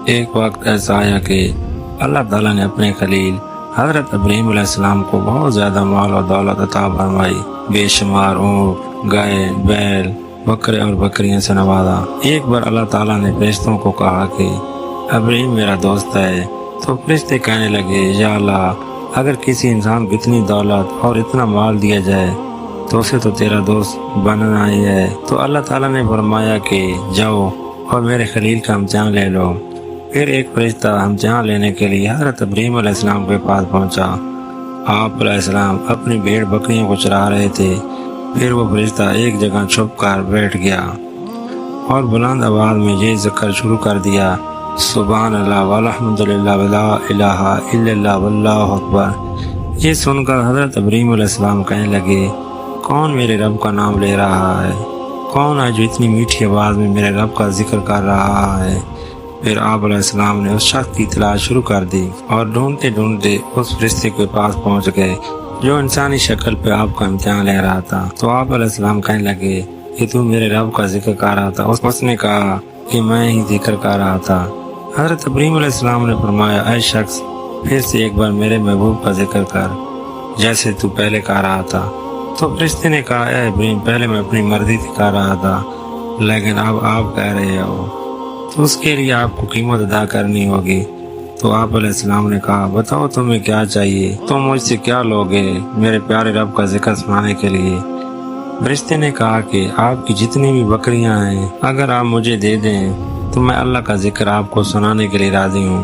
ایک وقت ایسا آیا کہ اللہ تعالیٰ نے اپنے خلیل حضرت ابراہیم علیہ السلام کو بہت زیادہ مال و دولت عطا فرمائی، بے شمار اونٹ، گائے، بیل، بکرے اور بکریاں سے نوازا۔ ایک بار اللہ تعالیٰ نے فرشتوں کو کہا کہ ابراہیم میرا دوست ہے، تو فرشتے کہنے لگے یا اللہ، اگر کسی انسان کو اتنی دولت اور اتنا مال دیا جائے تو اسے تو تیرا دوست بننا ہی ہے۔ تو اللہ تعالیٰ نے فرمایا کہ جاؤ اور میرے خلیل کا امتحان لے لو۔ پھر ایک فرشتہ امتحان لینے کے لیے حضرت ابراہیم علیہ السلام کے پاس پہنچا۔ آپ علیہ السلام اپنی بھیڑ بکریوں کو چرا رہے تھے۔ پھر وہ فرشتہ ایک جگہ چھپ کر بیٹھ گیا اور بلند آواز میں یہ ذکر شروع کر دیا، سبحان اللہ والحمد للہ ولا الہ الا اللہ واللہ اکبر۔ یہ سن کر حضرت ابراہیم علیہ السلام کہنے لگے، کون میرے رب کا نام لے رہا ہے؟ کون ہے جو اتنی میٹھی آواز میں میرے رب کا ذکر کر رہا ہے؟ پھر آپ علیہ السلام نے اس شخص کی تلاش شروع کر دی اور ڈھونڈتے ڈھونڈتے اس فرشتے کے پاس پہنچ گئے جو انسانی شکل پہ آپ کا امتحان لے رہا تھا۔ تو آپ علیہ السلام کہنے لگے کہ تو میرے رب کا ذکر کر رہا تھا؟ اس نے کہا کہ میں ہی ذکر کر رہا تھا۔ حضرت ابراہیم علیہ السلام نے فرمایا، اے شخص، پھر سے ایک بار میرے محبوب کا ذکر کر جیسے تو پہلے کہہ رہا تھا۔ تو فرشتے نے کہا، اے ابراہیم، پہلے میں اپنی مرضی سے کہہ رہا تھا، لیکن اب آپ کہہ رہے ہو تو اس کے لیے آپ کو قیمت ادا کرنی ہوگی۔ تو آپ علیہ السلام نے کہا، بتاؤ تمہیں کیا چاہیے؟ تم مجھ سے کیا لوگے میرے پیارے رب کا ذکر سنانے کے لیے؟ فرشتے نے کہا کہ آپ کی جتنی بھی بکریاں ہیں اگر آپ مجھے دے دیں تو میں اللہ کا ذکر آپ کو سنانے کے لیے راضی ہوں۔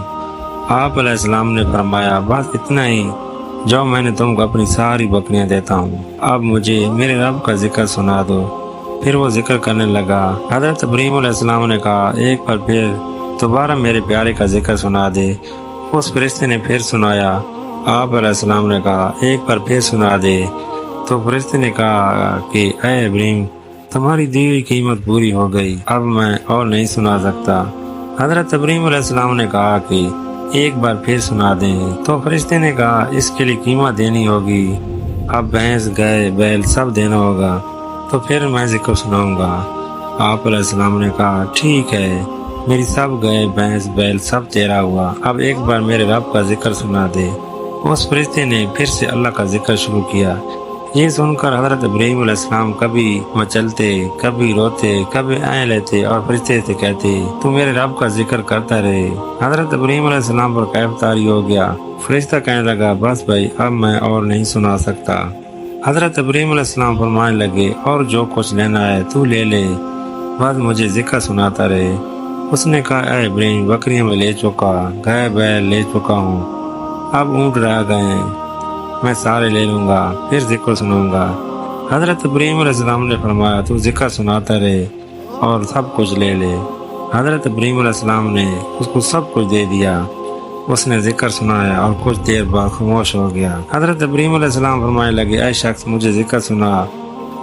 آپ علیہ السلام نے فرمایا، بس اتنا ہی، جو میں نے تم کو اپنی ساری بکریاں دیتا ہوں، اب مجھے میرے رب کا ذکر سنا دو۔ پھر وہ ذکر کرنے لگا۔ حضرت ابراہیم علیہ السلام نے کہا، ایک بار پھر دوبارہ میرے پیارے کا ذکر سنا دے۔ اس فرشتے نے پھر سنایا۔ آپ علیہ السلام نے کہا، ایک بار پھر سنا دے۔ تو فرشتے نے کہا کہ اے ابراہیم، تمہاری دی ہوئی قیمت پوری ہو گئی، اب میں اور نہیں سنا سکتا۔ حضرت ابراہیم علیہ السلام نے کہا کہ ایک بار پھر سنا دیں۔ تو فرشتے نے کہا، اس کے لیے قیمت دینی ہوگی، اب بھینس، گائے، بیل سب دینا ہوگا، تو پھر میں ذکر سناؤں گا۔ آپ علیہ السلام نے کہا، ٹھیک ہے، میری سب گائے، بھینس، بیل سب تیرا ہوا، اب ایک بار میرے رب کا ذکر سنا دے۔ اس فرشتے نے پھر سے اللہ کا ذکر شروع کیا۔ یہ سن کر حضرت ابراہیم علیہ السلام کبھی مچلتے، کبھی روتے، کبھی آئیں لیتے اور فرشتے سے کہتے، تو میرے رب کا ذکر کرتا رہے۔ حضرت ابراہیم علیہ السلام پر کیف طاری ہو گیا۔ فرشتہ کہنے لگا، بس بھائی، اب میں اور نہیں سنا سکتا۔ حضرت ابراہیم علیہ السلام فرمانے لگے، اور جو کچھ لینا ہے تو لے لے، بس مجھے ذکر سناتا رہے۔ اس نے کہا، اے ابراہیم، بکریاں میں لے چکا، گائے بیل لے چکا ہوں، اب اونٹ رہ گئے ہیں، میں سارے لے لوں گا، پھر ذکر سناؤں گا۔ حضرت ابراہیم علیہ السلام نے فرمایا، تو ذکر سناتا رہے اور سب کچھ لے لے۔ حضرت ابراہیم علیہ السلام نے اس کو سب کچھ دے دیا۔ اس نے ذکر سنایا اور کچھ دیر بعد خاموش ہو گیا۔ حضرت ابراہیم علیہ السلام فرمانے لگے، اے شخص، مجھے ذکر سنا۔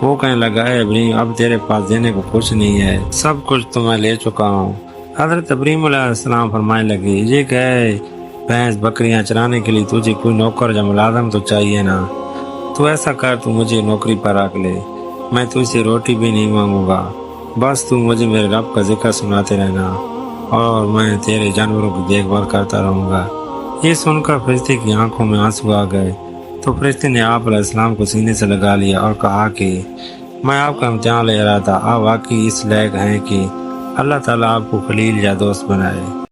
وہ کہنے لگا، اے ابراہیم، اب تیرے پاس دینے کو کچھ نہیں ہے، سب کچھ تو میں لے چکا ہوں۔ حضرت ابراہیم علیہ السلام فرمانے لگے، یہ گائے، بھینس، بکریاں چرانے کے لیے تجھے کوئی نوکر یا ملازم تو چاہیے نا، تو ایسا کر، تو مجھے نوکری پر رکھ لے، میں تجھ سے روٹی بھی نہیں مانگوں گا، بس تو مجھے میرے رب کا ذکر سناتے رہنا اور میں تیرے جانوروں کی دیکھ بھال کرتا رہوں گا۔ یہ سن کر فرشتے کی آنکھوں میں آنسو آ گئے۔ تو فرشتے نے آپ علیہ السلام کو سینے سے لگا لیا اور کہا کہ میں آپ کا امتحان لے رہا تھا، آپ واقعی اس لائق ہیں کہ اللہ تعالیٰ آپ کو خلیل یا دوست بنائے۔